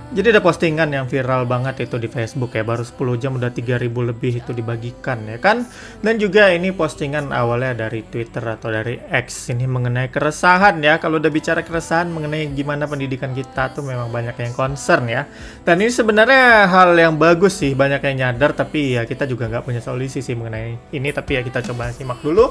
Jadi ada postingan yang viral banget itu di Facebook ya, baru 10 jam udah 3.000 lebih itu dibagikan ya kan. Dan juga ini postingan awalnya dari Twitter atau dari X ini mengenai keresahan ya. Kalau udah bicara keresahan mengenai gimana pendidikan kita tuh memang banyak yang concern ya. Dan ini sebenarnya hal yang bagus sih, banyak yang nyadar, tapi ya kita juga nggak punya solusi sih mengenai ini. Tapi ya kita coba simak dulu.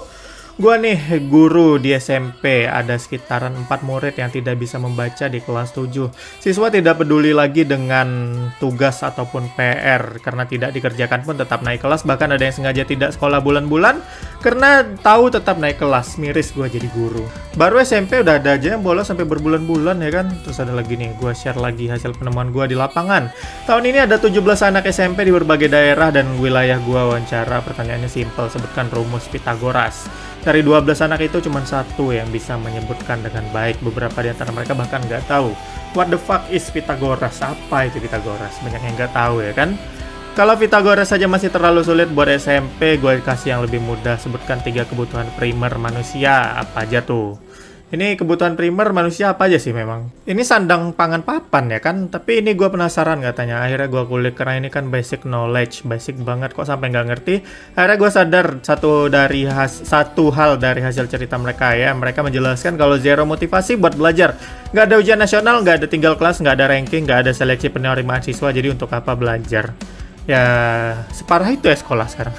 Gua nih guru di SMP, ada sekitaran 4 murid yang tidak bisa membaca di kelas 7. Siswa tidak peduli lagi dengan tugas ataupun PR karena tidak dikerjakan pun tetap naik kelas. Bahkan ada yang sengaja tidak sekolah bulan-bulan karena tahu tetap naik kelas. Miris gua jadi guru. Baru SMP udah ada aja yang bolos sampai berbulan-bulan ya kan. Terus ada lagi nih, gua share lagi hasil penemuan gua di lapangan. Tahun ini ada 17 anak SMP di berbagai daerah dan wilayah gua wawancara. Pertanyaannya simpel, sebutkan rumus Pitagoras. Dari 12 anak itu cuma satu yang bisa menyebutkan dengan baik. Beberapa di antara mereka bahkan nggak tahu what the fuck is Pitagoras. Apa itu Pitagoras? Banyak yang nggak tahu ya kan. Kalau Pitagoras saja masih terlalu sulit buat SMP, gue kasih yang lebih mudah. Sebutkan 3 kebutuhan primer manusia. Apa aja tuh? Ini kebutuhan primer manusia apa aja sih memang? Ini sandang pangan papan ya kan? Tapi ini gue penasaran katanya. Akhirnya gue kulik karena ini kan basic knowledge. Basic banget kok sampai nggak ngerti. Akhirnya gue sadar satu hal dari hasil cerita mereka ya. Mereka menjelaskan kalau zero motivasi buat belajar. Nggak ada ujian nasional, nggak ada tinggal kelas, nggak ada ranking, nggak ada seleksi penerimaan siswa. Jadi untuk apa belajar? Ya separah itu ya sekolah sekarang.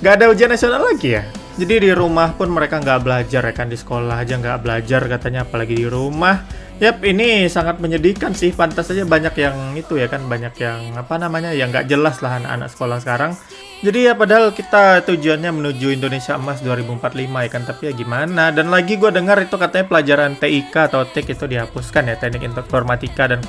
Nggak ada ujian nasional lagi ya. Jadi di rumah pun mereka nggak belajar ya kan, di sekolah aja nggak belajar katanya, apalagi di rumah. Yap, ini sangat menyedihkan sih. Pantas saja banyak yang itu ya kan, banyak yang apa namanya, yang nggak jelas lah anak-anak sekolah sekarang. Jadi ya padahal kita tujuannya menuju Indonesia Emas 2045 ya kan, tapi ya gimana. Dan lagi gue dengar itu katanya pelajaran TIK atau TIK itu dihapuskan ya, teknik informatika dan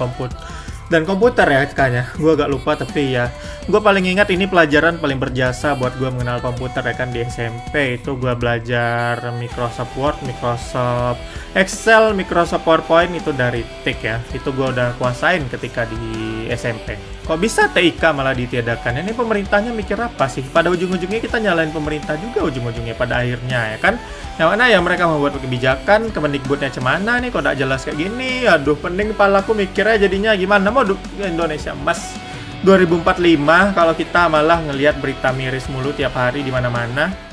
komputer ya kayaknya. Gue agak lupa, tapi ya gue paling ingat ini pelajaran paling berjasa buat gue mengenal komputer ya kan. Di SMP itu gue belajar Microsoft Word, Microsoft Excel, Microsoft PowerPoint itu dari TIK ya. Itu gue udah kuasain ketika di SMP. Kok bisa TIK malah ditiadakan? Ini pemerintahnya mikir apa sih? Pada ujung-ujungnya kita nyalain pemerintah juga ujung-ujungnya pada akhirnya ya kan. Yang mana ya mereka membuat kebijakan, Kemendikbudnya cemana nih kok nggak jelas kayak gini. Aduh, pening kepalaku mikirnya jadinya gimana mau Indonesia Emas 2045 kalau kita malah ngelihat berita miris mulu tiap hari di mana-mana.